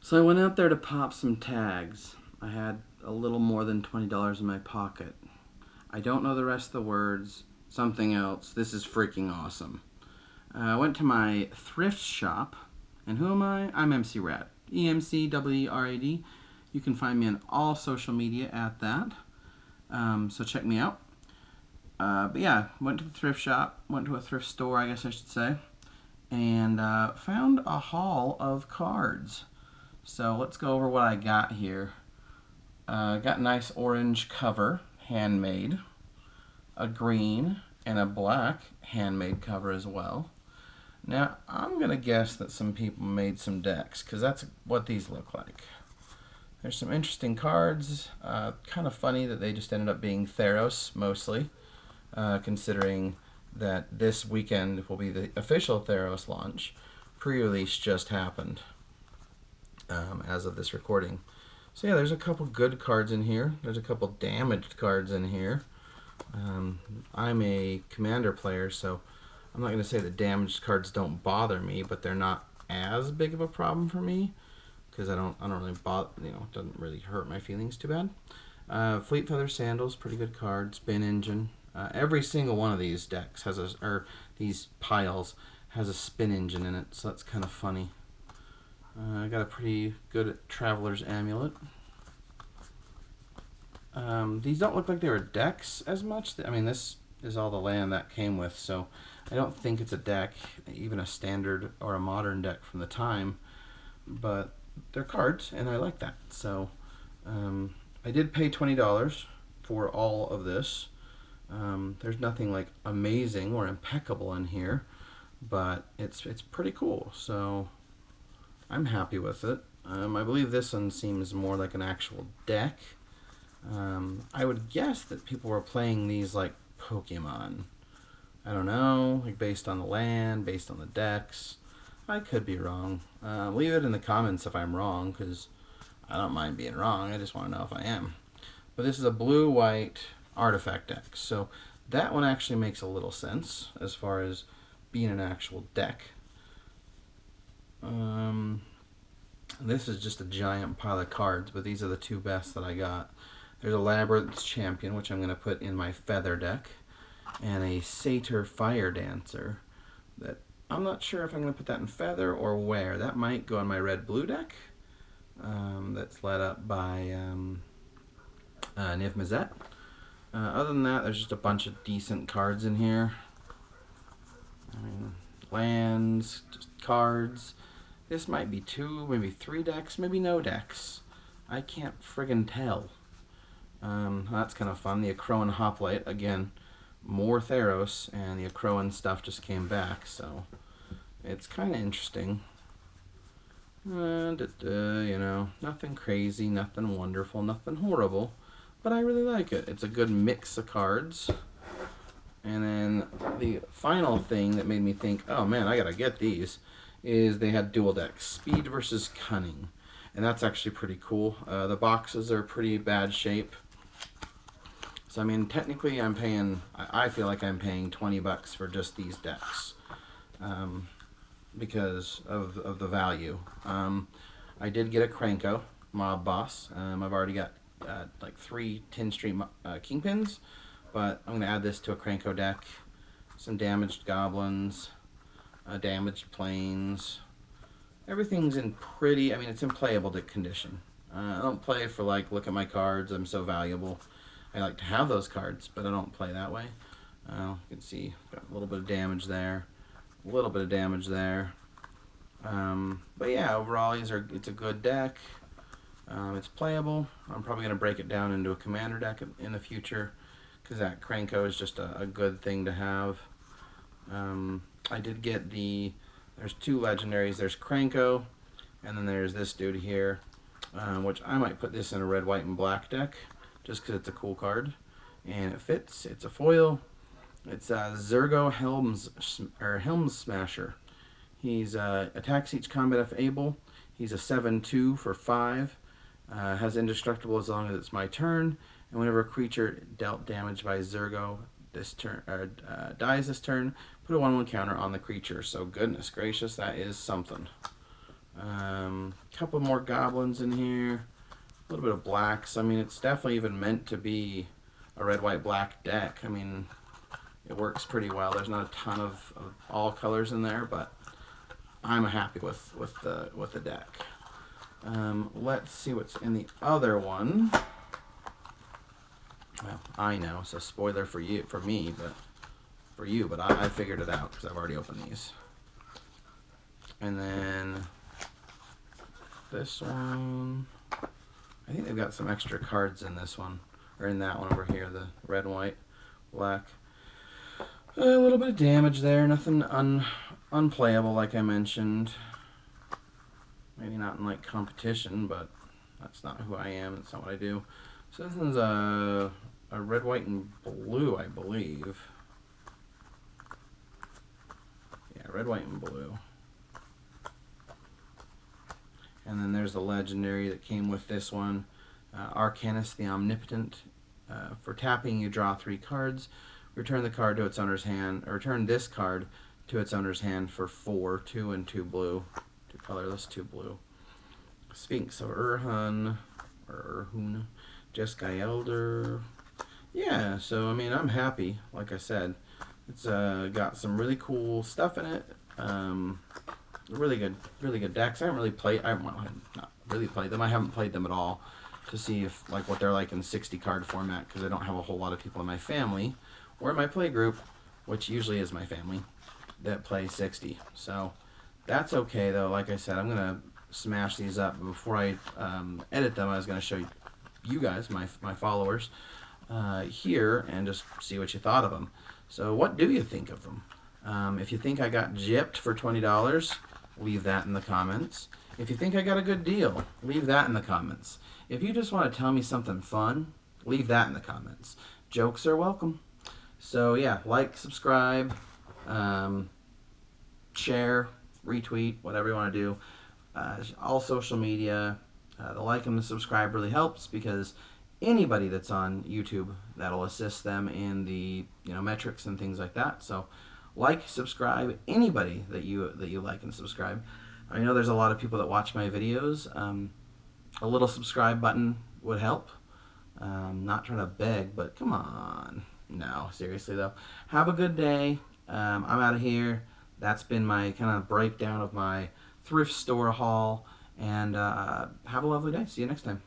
So I went out there to pop some tags. I had a little more than $20 in my pocket. I don't know the rest of the words. Something else. This is freaking awesome. I went to my thrift shop. And who am I? I'm EmceeRad. EmceeRad. You can find me on all social media at that. So check me out. But yeah, went to the thrift shop. Went to a thrift store, I guess I should say. And found a haul of cards. So let's go over what I got here. Got a nice orange cover, handmade. A green and a black handmade cover as well. Now, I'm going to guess that some people made some decks, because that's what these look like. There's some interesting cards. Kind of funny that they just ended up being Theros, mostly, considering that this weekend will be the official Theros launch. Pre-release just happened. As of this recording. So yeah, there's a couple good cards in here. There's a couple damaged cards in here. I'm a commander player, so I'm not going to say that damaged cards don't bother me, but they're not as big of a problem for me because I don't really bother. It doesn't really hurt my feelings too bad. Fleet Feather Sandals, pretty good card. Spin Engine. Every single one of these decks has these piles has a spin engine in it, so that's kind of funny. I got a pretty good Traveler's Amulet. These don't look like they were decks as much. I mean, this is all the land that came with, so I don't think it's a deck, even a standard or a modern deck from the time, but they're cards, and I like that. So I did pay $20 for all of this. There's nothing like amazing or impeccable in here, but it's pretty cool, so I'm happy with it. I believe this one seems more like an actual deck. I would guess that people were playing these like Pokemon. I don't know, like based on the land, based on the decks. I could be wrong. Leave it in the comments if I'm wrong, because I don't mind being wrong. I just want to know if I am. But this is a blue-white artifact deck, so that one actually makes a little sense as far as being an actual deck. This is just a giant pile of cards, but these are the two best that I got. There's a Labyrinth Champion, which I'm going to put in my Feather deck, and a Satyr Fire Dancer that I'm not sure if I'm going to put that in Feather or where. That might go in my Red-Blue deck. That's led up by EmceeRad. Other than that, there's just a bunch of decent cards in here. I mean, lands, just cards. This might be 2, maybe 3 decks, maybe no decks. I can't friggin' tell. That's kind of fun. The Akroan Hoplite, again, more Theros, and the Akroan stuff just came back, so it's kind of interesting. Nothing crazy, nothing wonderful, nothing horrible, but I really like it. It's a good mix of cards. And then the final thing that made me think, oh man, I gotta get these, is they had dual decks, Speed versus Cunning. And that's actually pretty cool. The boxes are pretty bad shape. So I mean, technically I feel like I'm paying $20 for just these decks. Because of the value. I did get a Krenko Mob Boss. I've already got like 3 10 Street Kingpins, but I'm going to add this to a Krenko deck. Some damaged goblins, damaged planes. Everything's in it's in playable condition. I don't play for like, look at my cards, I'm so valuable. I like to have those cards, but I don't play that way. You can see, got a little bit of damage there. A little bit of damage there. But yeah, overall it's a good deck. It's playable. I'm probably going to break it down into a commander deck in the future, because that Krenko is just a good thing to have. I did get there's 2 legendaries. There's Krenko, and then there's this dude here, which I might put this in a red, white, and black deck, just because it's a cool card. And it fits. It's a foil. It's Zergo Helm Smasher. He's attacks each combat if able. He's a 7/2 for 5. Has indestructible as long as it's my turn. And whenever a creature dealt damage by Zergo this turn dies this turn, put a 1/1 counter on the creature. So goodness gracious, that is something. Kind couple more goblins in here. A little bit of blacks. I mean, it's definitely even meant to be a red, white, black deck. I mean, it works pretty well. There's not a ton of all colors in there, but I'm happy with the deck. Let's see what's in the other one. Well, I know, so spoiler for me, but I figured it out because I've already opened these. And then this one, I think they've got some extra cards in this one, or in that one over here, the red, white, black. A little bit of damage there, nothing unplayable like I mentioned. Maybe not in like competition, but that's not who I am, that's not what I do. So this one's a red, white, and blue, I believe. Yeah, red, white, and blue. And then there's the legendary that came with this one, Arcanus the Omnipotent. For tapping, you draw 3 cards. Return the card to its owner's hand, or return this card to its owner's hand for 4, 2 and 2 blue. 2 colorless, 2 blue. Sphinx of Urhun, or Urhun, Jeskai Elder. Yeah, so I mean, I'm happy. Like I said, it's got some really cool stuff in it. Really good decks. I haven't really played. Not really played them. I haven't played them at all to see if like what they're like in 60 card format, because I don't have a whole lot of people in my family or in my play group, which usually is my family, that play 60. So that's okay though. Like I said, I'm gonna smash these up. But before I edit them, I was gonna show you guys, my followers, here, and just see what you thought of them. So what do you think of them? If you think I got gypped for $20, leave that in the comments. If you think I got a good deal, leave that in the comments. If you just want to tell me something fun, leave that in the comments. Jokes are welcome. So yeah, like, subscribe, share, retweet, whatever you want to do. All social media. The like and the subscribe really helps, because anybody that's on YouTube, that'll assist them in the metrics and things like that. So like, subscribe, anybody that you like and subscribe. I know there's a lot of people that watch my videos. A little subscribe button would help. Not trying to beg, but come on. No, seriously though. Have a good day. I'm out of here. That's been my kind of breakdown of my thrift store haul. And have a lovely day. See you next time.